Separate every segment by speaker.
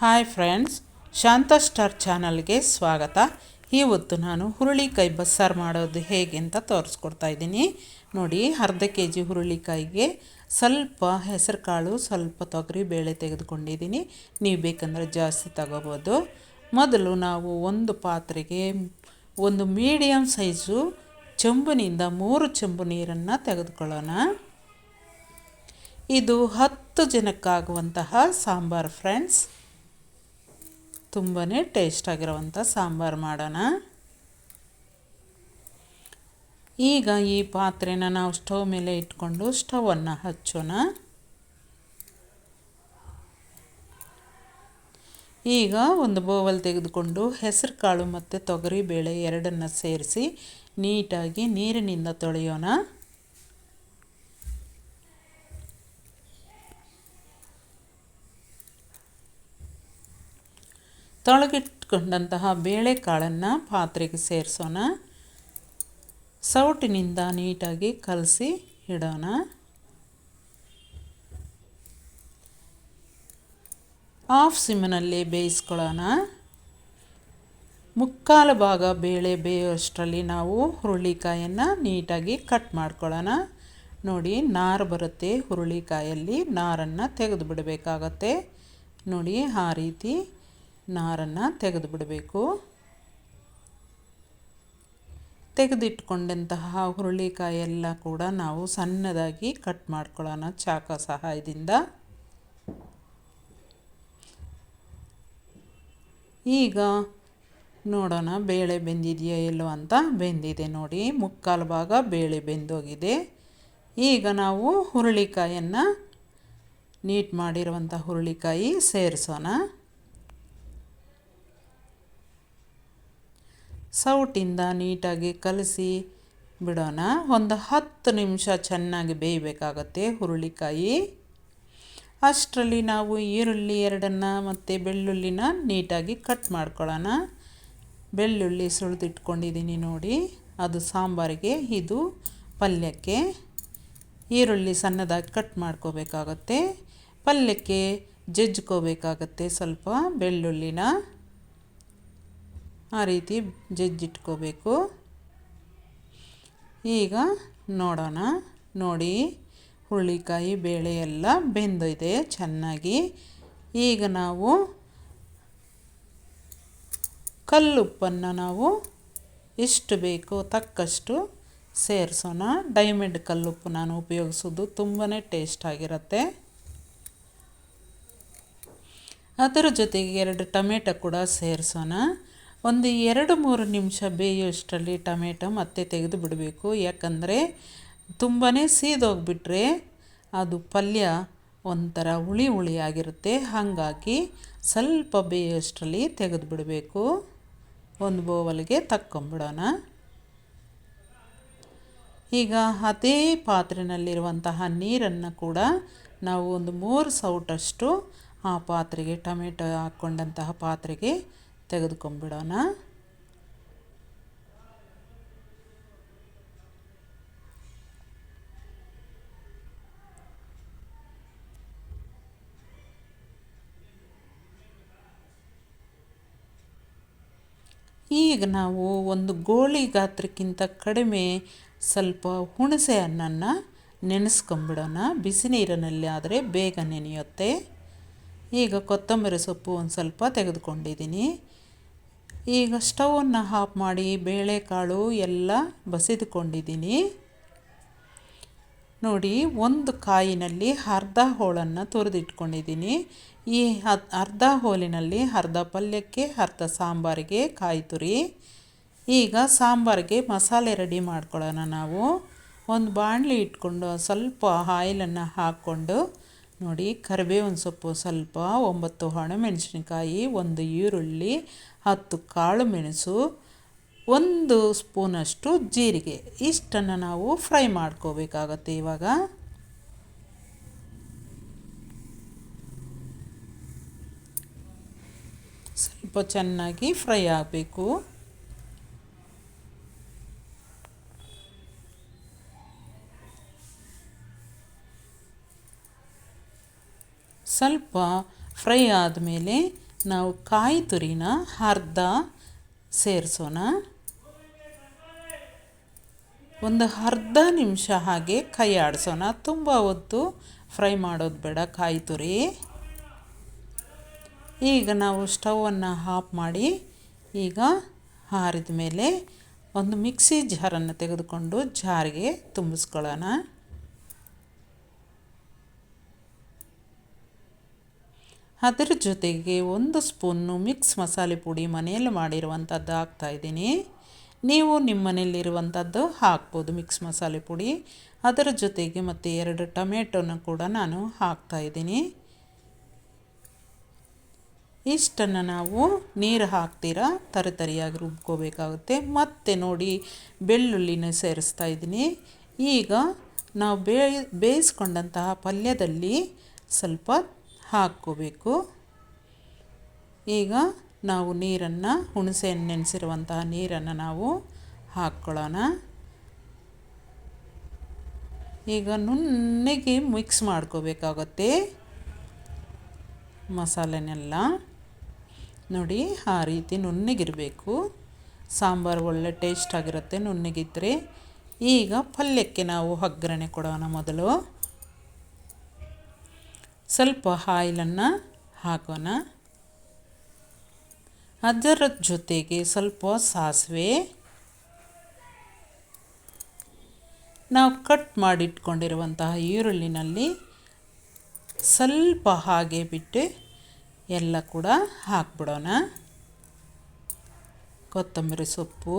Speaker 1: Hi friends, ಶಾಂತ star ಚಾನಲ್ಗೆ ಸ್ವಾಗತ. ಇವತ್ತು ನಾನು ಹುರುಳಿಕಾಯಿ ಬಸ್ಸಾರು ಮಾಡೋದು ಹೇಗೆ ಅಂತ ತೋರಿಸ್ಕೊಡ್ತಾ ಇದ್ದೀನಿ. ನೋಡಿ, ಅರ್ಧ ಕೆಜಿ ಹುರುಳಿಕಾಯಿಗೆ ಸ್ವಲ್ಪ ಹೆಸರು ಕಾಳು, ಸ್ವಲ್ಪ ತೊಗರಿ ಬೇಳೆ ತೆಗೆದುಕೊಂಡಿದ್ದೀನಿ. ನೀವು ಬೇಕಂದರೆ ಜಾಸ್ತಿ ತಗೋಬೋದು. ಮೊದಲು ನಾವು ಒಂದು ಪಾತ್ರೆಗೆ ಒಂದು ಮೀಡಿಯಮ್ ಸೈಜು ಚೆಂಬಿನಿಂದ 3 ಚೆಂಬು ನೀರನ್ನು ತೆಗೆದುಕೊಳ್ಳೋಣ. ಇದು 10 ಜನಕ್ಕಾಗುವಂತಹ ಸಾಂಬಾರು ಫ್ರೆಂಡ್ಸ್. ತುಂಬಾ ಟೇಸ್ಟಾಗಿರುವಂಥ ಸಾಂಬಾರು ಮಾಡೋಣ. ಈಗ ಈ ಪಾತ್ರೆನ ನಾವು ಸ್ಟವ್ ಮೇಲೆ ಇಟ್ಕೊಂಡು ಸ್ಟವನ್ನು ಹಚ್ಚೋಣ. ಈಗ ಒಂದು ಬೌಲ್ ತೆಗೆದುಕೊಂಡು ಹೆಸರು ಕಾಳು ಮತ್ತು ತೊಗರಿ ಬೇಳೆ ಎರಡನ್ನು ಸೇರಿಸಿ ನೀಟಾಗಿ ನೀರಿನಿಂದ ತೊಳೆಯೋಣ. ತೊಳೆಗಿಟ್ಕೊಂಡಂತಹ ಬೇಳೆಕಾಳನ್ನು ಪಾತ್ರೆಗೆ ಸೇರಿಸೋಣ. ಸೌಟಿನಿಂದ ನೀಟಾಗಿ ಕಲಸಿ ಇಡೋಣ. ಹಾಫ್ ಸಿಮ್ನಲ್ಲಿ ಬೇಯಿಸ್ಕೊಳ್ಳೋಣ. ಮುಕ್ಕಾಲು ಭಾಗ ಬೇಳೆ ಬೇಯುವಷ್ಟರಲ್ಲಿ ನಾವು ಹುರುಳಿಕಾಯನ್ನು ನೀಟಾಗಿ ಕಟ್ ಮಾಡ್ಕೊಳ್ಳೋಣ. ನೋಡಿ, ನಾರು ಬರುತ್ತೆ ಹುರುಳಿಕಾಯಲ್ಲಿ, ನಾರನ್ನು ತೆಗೆದು ಬಿಡಬೇಕಾಗತ್ತೆ. ನೋಡಿ, ಆ ರೀತಿ ನಾರನ್ನು ತೆಗೆದು ಬಿಡಬೇಕು. ತೆಗೆದಿಟ್ಕೊಂಡಂತಹ ಹುರುಳಿಕಾಯಿ ಎಲ್ಲ ಕೂಡ ನಾವು ಸಣ್ಣದಾಗಿ ಕಟ್ ಮಾಡ್ಕೊಳ್ಳೋಣ ಚಾಕು ಸಹಾಯದಿಂದ. ಈಗ ನೋಡೋಣ ಬೇಳೆ ಬೆಂದಿದೆಯೋ ಇಲ್ಲೋ ಅಂತ. ಬೆಂದಿದೆ ನೋಡಿ, ಮುಕ್ಕಾಲು ಭಾಗ ಬೇಳೆ ಬೆಂದೋಗಿದೆ. ಈಗ ನಾವು ಹುರುಳಿಕಾಯನ್ನು ನೀಟ್ ಮಾಡಿರುವಂಥ ಹುರುಳಿಕಾಯಿ ಸೇರಿಸೋಣ. ಸೌಟಿಂದ ನೀಟಾಗಿ ಕಲಸಿ ಬಿಡೋಣ. ಒಂದು 10 ನಿಮಿಷ ಚೆನ್ನಾಗಿ ಬೇಯಬೇಕಾಗತ್ತೆ ಹುರುಳಿಕಾಯಿ. ಅಷ್ಟರಲ್ಲಿ ನಾವು ಈರುಳ್ಳಿ ಎರಡನ್ನು ಮತ್ತು ಬೆಳ್ಳುಳ್ಳಿನ ನೀಟಾಗಿ ಕಟ್ ಮಾಡ್ಕೊಳ್ಳೋಣ. ಬೆಳ್ಳುಳ್ಳಿ ಸುಳಿದಿಟ್ಕೊಂಡಿದ್ದೀನಿ ನೋಡಿ, ಅದು ಸಾಂಬಾರಿಗೆ, ಇದು ಪಲ್ಯಕ್ಕೆ. ಈರುಳ್ಳಿ ಸಣ್ಣದಾಗಿ ಕಟ್ ಮಾಡ್ಕೋಬೇಕಾಗತ್ತೆ. ಪಲ್ಯಕ್ಕೆ ಜಜ್ಕೋಬೇಕಾಗತ್ತೆ ಸ್ವಲ್ಪ ಬೆಳ್ಳುಳ್ಳಿನ. ಆ ರೀತಿ ಜಜ್ಜಿಟ್ಕೋಬೇಕು. ಈಗ ನೋಡೋಣ. ನೋಡಿ, ಹುರುಳಿಕಾಯಿ ಬೇಳೆ ಎಲ್ಲ ಬೆಂದಿದೆ ಚೆನ್ನಾಗಿ. ಈಗ ನಾವು ಕಲ್ಲುಪ್ಪನ್ನು ನಾವು ಎಷ್ಟು ಬೇಕೋ ತಕ್ಕಷ್ಟು ಸೇರಿಸೋಣ. ಡೈಮಂಡ್ ಕಲ್ಲುಪ್ಪು ನಾನು ಉಪಯೋಗಿಸೋದು, ತುಂಬಾ ಟೇಸ್ಟಾಗಿರುತ್ತೆ. ಅದರ ಜೊತೆಗೆ 2 ಟೊಮೆಟೊ ಕೂಡ ಸೇರಿಸೋಣ. ಒಂದು 2-3 ನಿಮಿಷ ಬೇಯುವಷ್ಟರಲ್ಲಿ ಟೊಮೆಟೊ ಮತ್ತೆ ತೆಗೆದು ಬಿಡಬೇಕು. ಯಾಕಂದರೆ ತುಂಬಾ ಸೀದೋಗಿಬಿಟ್ರೆ ಅದು ಪಲ್ಯ ಒಂಥರ ಹುಳಿ ಹುಳಿಯಾಗಿರುತ್ತೆ. ಹಾಗಾಗಿ ಸ್ವಲ್ಪ ಬೇಯುವಷ್ಟರಲ್ಲಿ ತೆಗೆದು ಬಿಡಬೇಕು. ಒಂದು ಬೌಲ್ಗೆ ತಕ್ಕೊಂಬಿಡೋಣ. ಈಗ ಅದೇ ಪಾತ್ರೆಯಲ್ಲಿರುವಂತಹ ನೀರನ್ನು ಕೂಡ ನಾವು ಒಂದು 3 ಸೌಟಷ್ಟು ಆ ಪಾತ್ರೆಗೆ, ಟೊಮೆಟೊ ಹಾಕ್ಕೊಂಡಂತಹ ಪಾತ್ರೆಗೆ ತೆಗೆದುಕೊಂಬಿಡೋಣ. ಈಗ ನಾವು ಒಂದು ಗೋಳಿ ಗಾತ್ರಕ್ಕಿಂತ ಕಡಿಮೆ ಸ್ವಲ್ಪ ಹುಣಸೆ ಹಣ್ಣನ್ನು ನೆನೆಸ್ಕೊಂಬಿಡೋಣ. ಬಿಸಿ ನೀರಿನಲ್ಲಿ ಆದರೆ ಬೇಗ ನೆನೆಯುತ್ತೆ. ಈಗ ಕೊತ್ತಂಬರಿ ಸೊಪ್ಪು ಒಂದು ಸ್ವಲ್ಪ ತೆಗೆದುಕೊಂಡಿದ್ದೀನಿ. ಈಗ ಸ್ಟವನ್ನು ಆಫ್ ಮಾಡಿ ಬೇಳೆಕಾಳು ಎಲ್ಲ ಬಸಿದುಕೊಂಡಿದ್ದೀನಿ. ನೋಡಿ, ಒಂದು ಕಾಯಿನಲ್ಲಿ ಅರ್ಧ ಹೋಳನ್ನು ತುರಿದಿಟ್ಕೊಂಡಿದ್ದೀನಿ. ಈ ಅರ್ಧ ಹೋಲಿನಲ್ಲಿ ಅರ್ಧ ಪಲ್ಯಕ್ಕೆ, ಅರ್ಧ ಸಾಂಬಾರಿಗೆ ಕಾಯಿ ತುರಿ. ಈಗ ಸಾಂಬಾರಿಗೆ ಮಸಾಲೆ ರೆಡಿ ಮಾಡ್ಕೊಳ್ಳೋಣ. ನಾವು ಒಂದು ಬಾಣಲಿ ಇಟ್ಕೊಂಡು ಸ್ವಲ್ಪ ಆಯಿಲನ್ನು ಹಾಕ್ಕೊಂಡು, ನೋಡಿ, ಕರಿಬೇವಿನ ಸೊಪ್ಪು ಸ್ವಲ್ಪ, 9 ಒಣಮೆಣಸಿನಕಾಯಿ, 1 ಈರುಳ್ಳಿ, 10 ಕಾಳು ಮೆಣಸು, 1 ಸ್ಪೂನಷ್ಟು ಜೀರಿಗೆ, ಇಷ್ಟನ್ನು ನಾವು ಫ್ರೈ ಮಾಡ್ಕೋಬೇಕಾಗತ್ತೆ. ಇವಾಗ ಸ್ವಲ್ಪ ಚೆನ್ನಾಗಿ ಫ್ರೈ ಆಗಬೇಕು. ಸ್ವಲ್ಪ ಫ್ರೈ ಆದಮೇಲೆ ನಾವು ಕಾಯಿ ತುರಿನ ಅರ್ಧ ಸೇರಿಸೋಣ. ಒಂದು ಅರ್ಧ ನಿಮಿಷ ಹಾಗೆ ಕೈ ಆಡಿಸೋಣ. ತುಂಬ ಹೊತ್ತು ಫ್ರೈ ಮಾಡೋದು ಬೇಡ ಕಾಯಿ ತುರಿ. ಈಗ ನಾವು ಸ್ಟವನ್ನು ಆಫ್ ಮಾಡಿ ಈಗ ಆರಿದ ಮೇಲೆ ಒಂದು ಮಿಕ್ಸಿ ಜಾರನ್ನು ತೆಗೆದುಕೊಂಡು ಜಾರಿಗೆ ತುಂಬಿಸ್ಕೊಳ್ಳೋಣ. ಅದರ ಜೊತೆಗೆ 1 ಸ್ಪೂನು ಮಿಕ್ಸ್ ಮಸಾಲೆ ಪುಡಿ ಮನೆಯಲ್ಲಿ ಮಾಡಿರುವಂಥದ್ದು ಹಾಕ್ತಾಯಿದ್ದೀನಿ. ನೀವು ನಿಮ್ಮ ಮನೆಯಲ್ಲಿರುವಂಥದ್ದು ಹಾಕ್ಬೋದು ಮಿಕ್ಸ್ ಮಸಾಲೆ ಪುಡಿ. ಅದರ ಜೊತೆಗೆ ಮತ್ತು 2 ಟೊಮೆಟೊನ ಕೂಡ ನಾನು ಹಾಕ್ತಾಯಿದ್ದೀನಿ. ಇಷ್ಟನ್ನು ನಾವು ನೀರು ಹಾಕ್ತೀರ ತರಿಯಾಗಿ ರುಬ್ಕೋಬೇಕಾಗುತ್ತೆ. ಮತ್ತು ನೋಡಿ ಬೆಳ್ಳುಳ್ಳಿನ ಸೇರಿಸ್ತಾ ಇದ್ದೀನಿ. ಈಗ ನಾವು ಬೇಯಿಸ್ಕೊಂಡಂತಹ ಪಲ್ಯದಲ್ಲಿ ಸ್ವಲ್ಪ ಹಾಕ್ಕೋಬೇಕು. ಈಗ ನಾವು ನೀರನ್ನು ಹುಣಸೆಹಣ್ಣು ನೆನೆಸಿರುವಂತಹ ನೀರನ್ನು ನಾವು ಹಾಕ್ಕೊಳ್ಳೋಣ. ಈಗ ನುಣ್ಣಗೆ ಮಿಕ್ಸ್ ಮಾಡ್ಕೋಬೇಕಾಗುತ್ತೆ ಮಸಾಲೆನೆಲ್ಲ. ನೋಡಿ ಆ ರೀತಿ ನುಣ್ಣಗಿರಬೇಕು. ಸಾಂಬಾರು ಒಳ್ಳೆ ಟೇಸ್ಟ್ ಆಗಿರುತ್ತೆ ನುಣ್ಣಗಿದ್ದರೆ. ಈಗ ಪಲ್ಯಕ್ಕೆ ನಾವು ಒಗ್ಗರಣೆ ಕೊಡೋಣ. ಮೊದಲು ಸ್ವಲ್ಪ ಆಯಿಲನ್ನು ಹಾಕೋಣ. ಅದರ ಜೊತೆಗೆ ಸ್ವಲ್ಪ ಸಾಸಿವೆ, ನಾವು ಕಟ್ ಮಾಡಿಟ್ಕೊಂಡಿರುವಂತಹ ಈರುಳ್ಳಿನಲ್ಲಿ ಸ್ವಲ್ಪ ಹಾಗೆ ಬಿಟ್ಟು ಎಲ್ಲ ಕೂಡ ಹಾಕ್ಬಿಡೋಣ. ಕೊತ್ತಂಬರಿ ಸೊಪ್ಪು,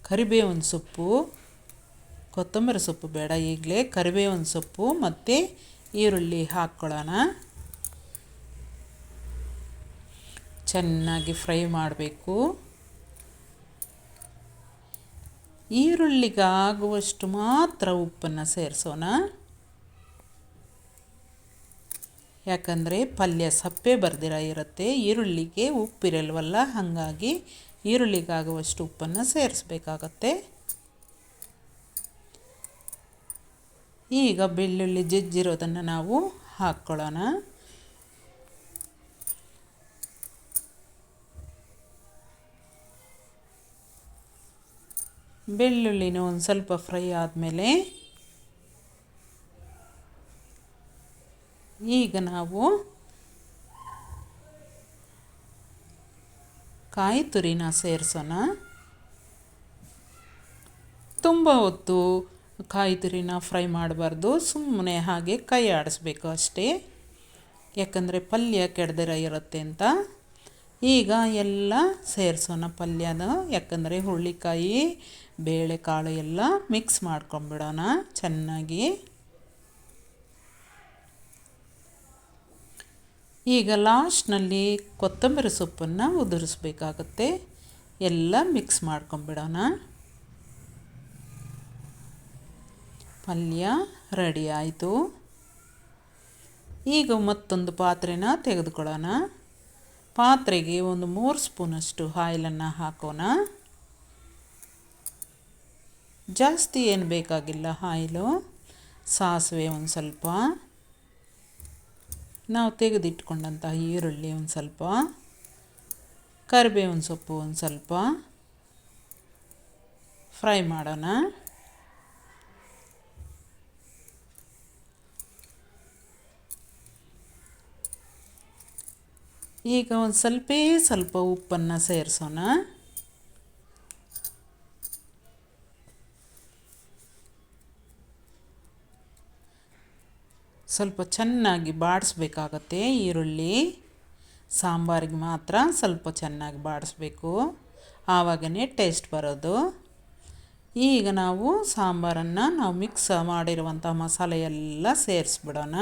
Speaker 1: ಕರಿಬೇವಿನ ಸೊಪ್ಪು, ಕೊತ್ತಂಬರಿ ಸೊಪ್ಪು ಬೇಡ ಈಗಲೇ, ಕರಿಬೇವಿನ ಸೊಪ್ಪು ಮತ್ತು ಈರುಳ್ಳಿ ಹಾಕ್ಕೊಳ್ಳೋಣ. ಚೆನ್ನಾಗಿ ಫ್ರೈ ಮಾಡಬೇಕು. ಈರುಳ್ಳಿಗೆ ಆಗುವಷ್ಟು ಮಾತ್ರ ಉಪ್ಪನ್ನು ಸೇರಿಸೋಣ. ಯಾಕಂದರೆ ಪಲ್ಯ ಸಪ್ಪೆ ಬರ್ದಿರ ಇರುತ್ತೆ, ಈರುಳ್ಳಿಗೆ ಉಪ್ಪಿರಲ್ವಲ್ಲ, ಹಾಗಾಗಿ ಈರುಳ್ಳಿಗಾಗುವಷ್ಟು ಉಪ್ಪನ್ನು ಸೇರಿಸ್ಬೇಕಾಗತ್ತೆ. ಈಗ ಬೆಳ್ಳುಳ್ಳಿ ಜಜ್ಜಿರೋದನ್ನು ನಾವು ಹಾಕ್ಕೊಳ್ಳೋಣ. ಬೆಳ್ಳುಳ್ಳಿನ ಒಂದು ಸ್ವಲ್ಪ ಫ್ರೈ ಆದಮೇಲೆ ಈಗ ನಾವು ಕಾಯಿ ತುರಿನ ಸೇರಿಸೋಣ. ತುಂಬ ಹೊತ್ತು ಕಾಯಿ ತುರಿನ ಫ್ರೈ ಮಾಡಬಾರ್ದು, ಸುಮ್ಮನೆ ಹಾಗೆ ಕೈ ಆಡಿಸ್ಬೇಕು ಅಷ್ಟೇ, ಯಾಕಂದರೆ ಪಲ್ಯ ಕೆಡದಿರ ಇರುತ್ತೆ ಅಂತ. ಈಗ ಎಲ್ಲ ಸೇರಿಸೋಣ ಪಲ್ಯನ, ಯಾಕಂದರೆ ಹುರುಳಿಕಾಯಿ ಬೇಳೆಕಾಳು ಎಲ್ಲ ಮಿಕ್ಸ್ ಮಾಡ್ಕೊಂಬಿಡೋಣ ಚೆನ್ನಾಗಿ. ಈಗ ಲಾಸ್ಟ್ನಲ್ಲಿ ಕೊತ್ತಂಬರಿ ಸೊಪ್ಪನ್ನು ಉದುರಿಸ್ಬೇಕಾಗತ್ತೆ. ಎಲ್ಲ ಮಿಕ್ಸ್ ಮಾಡ್ಕೊಂಬಿಡೋಣ. ಪಲ್ಯ ರೆಡಿ ಆಯಿತು. ಈಗ ಮತ್ತೊಂದು ಪಾತ್ರೆನ ತೆಗೆದುಕೊಳ್ಳೋಣ. ಪಾತ್ರೆಗೆ ಒಂದು 3 ಸ್ಪೂನಷ್ಟು ಆಯಿಲನ್ನು ಹಾಕೋಣ. ಜಾಸ್ತಿ ಏನು ಬೇಕಾಗಿಲ್ಲ ಆಯಿಲು. ಸಾಸಿವೆ ಒಂದು ಸ್ವಲ್ಪ, ನಾವು ತೆಗೆದಿಟ್ಕೊಂಡಂತಹ ಈರುಳ್ಳಿ ಒಂದು ಸ್ವಲ್ಪ, ಕರಿಬೇವಿನ ಸೊಪ್ಪು ಒಂದು ಸ್ವಲ್ಪ ಫ್ರೈ ಮಾಡೋಣ. ಈಗ ಒಂದು ಸ್ವಲ್ಪ ಉಪ್ಪನ್ನು ಸೇರಿಸೋಣ. ಸ್ವಲ್ಪ ಚೆನ್ನಾಗಿ ಬಾಡಿಸ್ಬೇಕಾಗತ್ತೆ ಈರುಳ್ಳಿ. ಸಾಂಬಾರಿಗೆ ಮಾತ್ರ ಸ್ವಲ್ಪ ಚೆನ್ನಾಗಿ ಬಾಡಿಸ್ಬೇಕು, ಆವಾಗನೇ ಟೇಸ್ಟ್ ಬರೋದು. ಈಗ ನಾವು ಸಾಂಬಾರನ್ನು ನಾವು ಮಿಕ್ಸ್ ಮಾಡಿರುವಂಥ ಮಸಾಲೆ ಎಲ್ಲ ಸೇರಿಸ್ಬಿಡೋಣ.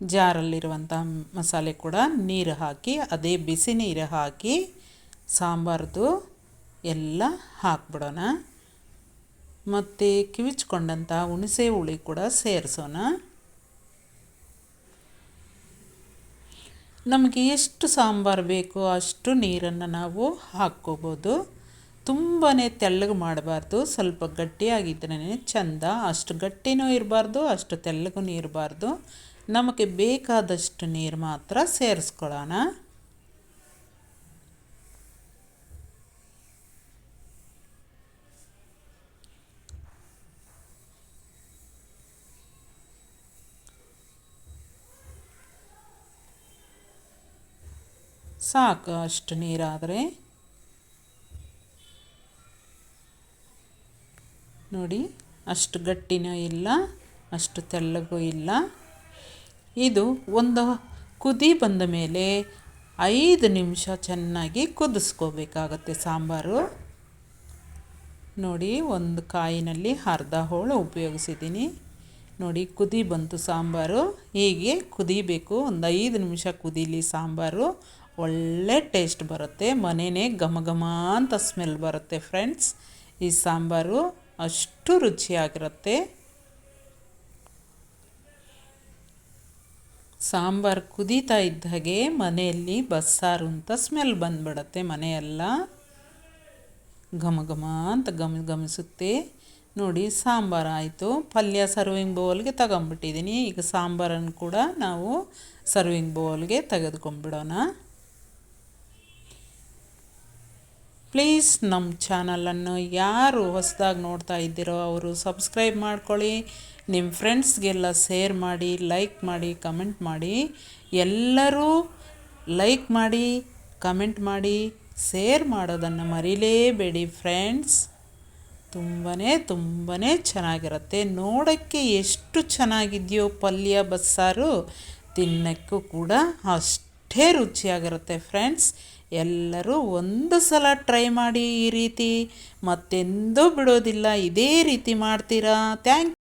Speaker 1: ಜಾರಲ್ಲಿರುವಂಥ ಮಸಾಲೆ ಕೂಡ ನೀರು ಹಾಕಿ, ಅದೇ ಬಿಸಿ ನೀರು ಹಾಕಿ ಸಾಂಬಾರ್ದು ಎಲ್ಲ ಹಾಕ್ಬಿಡೋಣ. ಮತ್ತು ಕಿವಿಚ್ಕೊಂಡಂಥ ಹುಣಸೆ ಹುಳಿ ಕೂಡ ಸೇರಿಸೋಣ. ನಮಗೆ ಎಷ್ಟು ಸಾಂಬಾರು ಬೇಕೋ ಅಷ್ಟು ನೀರನ್ನು ನಾವು ಹಾಕ್ಕೋಬೋದು. ತುಂಬಾ ತೆಳ್ಳಗೆ ಮಾಡಬಾರ್ದು, ಸ್ವಲ್ಪ ಗಟ್ಟಿಯಾಗಿದ್ರೇ ಚೆಂದ. ಅಷ್ಟು ಗಟ್ಟಿನೂ ಇರಬಾರ್ದು, ಅಷ್ಟು ತೆಳ್ಳಗೂ ಇರಬಾರ್ದು. ನಮಗೆ ಬೇಕಾದಷ್ಟು ನೀರು ಮಾತ್ರ ಸೇರಿಸ್ಕೊಳ್ಳೋಣ. ಸಾಕು ಅಷ್ಟು ನೀರಾದರೆ. ನೋಡಿ, ಅಷ್ಟು ಗಟ್ಟಿನೂ ಇಲ್ಲ, ಅಷ್ಟು ತೆಳ್ಳಗೂ ಇಲ್ಲ. ಇದು ಒಂದು ಕುದಿ ಬಂದ ಮೇಲೆ 5 ನಿಮಿಷ ಚೆನ್ನಾಗಿ ಕುದಿಸ್ಕೋಬೇಕಾಗತ್ತೆ ಸಾಂಬಾರು. ನೋಡಿ, ಒಂದು ಕಾಯಿನಲ್ಲಿ ಅರ್ಧ ಹೋಳು ಉಪಯೋಗಿಸಿದ್ದೀನಿ. ನೋಡಿ, ಕುದಿ ಬಂತು ಸಾಂಬಾರು. ಹೀಗೆ ಕುದಿಬೇಕು, ಒಂದು 5 ನಿಮಿಷ ಕುದೀಲಿ ಸಾಂಬಾರು. ಒಳ್ಳೆ ಟೇಸ್ಟ್ ಬರುತ್ತೆ, ಮನೆಯೇ ಘಮ ಘಮ ಅಂತ ಸ್ಮೆಲ್ ಬರುತ್ತೆ ಫ್ರೆಂಡ್ಸ್. ಈ ಸಾಂಬಾರು ಅಷ್ಟು ರುಚಿಯಾಗಿರುತ್ತೆ. ಸಾಂಬಾರು ಕುದೀತಾ ಇದ್ದ ಹಾಗೆ ಮನೆಯಲ್ಲಿ ಬಸ್ಸಾರು ಅಂತ ಸ್ಮೆಲ್ ಬಂದ್ಬಿಡುತ್ತೆ. ಮನೆಯೆಲ್ಲ ಘಮ ಘಮ ಅಂತ ಗಮಿಸುತ್ತೆ. ನೋಡಿ, ಸಾಂಬಾರು ಆಯಿತು. ಪಲ್ಯ ಸರ್ವಿಂಗ್ ಬೌಲ್ಗೆ ತಗೊಂಬಿಟ್ಟಿದ್ದೀನಿ. ಈಗ ಸಾಂಬಾರನ್ನು ಕೂಡ ನಾವು ಸರ್ವಿಂಗ್ ಬೌಲ್ಗೆ ತೆಗೆದುಕೊಂಡ್ಬಿಡೋಣ. ಪ್ಲೀಸ್ ನಮ್ಮ ಚಾನಲನ್ನು ಯಾರು ಹೊಸದಾಗಿ ನೋಡ್ತಾ ಇದ್ದೀರೋ ಅವರು ಸಬ್ಸ್ಕ್ರೈಬ್ ಮಾಡ್ಕೊಳ್ಳಿ. ನಿಮ್ಮ ಫ್ರೆಂಡ್ಸ್ಗೆಲ್ಲ ಶೇರ್ ಮಾಡಿ, ಲೈಕ್ ಮಾಡಿ, ಕಮೆಂಟ್ ಮಾಡಿ. ಎಲ್ಲರೂ ಲೈಕ್ ಮಾಡಿ, ಕಮೆಂಟ್ ಮಾಡಿ, ಶೇರ್ ಮಾಡೋದನ್ನು ಮರಿಲೇಬೇಡಿ ಫ್ರೆಂಡ್ಸ್. ತುಂಬಾ ಚೆನ್ನಾಗಿರುತ್ತೆ. ನೋಡೋಕ್ಕೆ ಎಷ್ಟು ಚೆನ್ನಾಗಿದೆಯೋ ಪಲ್ಯ ಬಸ್ಸಾರು, ತಿನ್ನೋಕ್ಕೂ ಕೂಡ ಅಷ್ಟೇ ರುಚಿಯಾಗಿರುತ್ತೆ ಫ್ರೆಂಡ್ಸ್. ಎಲ್ಲರೂ ಒಂದು ಸಲ ಟ್ರೈ ಮಾಡಿ ಈ ರೀತಿ, ಮತ್ತೆಂದೂ ಬಿಡೋದಿಲ್ಲ. ಇದೇ ರೀತಿ ಮಾಡ್ತೀರಾ. ಥ್ಯಾಂಕ್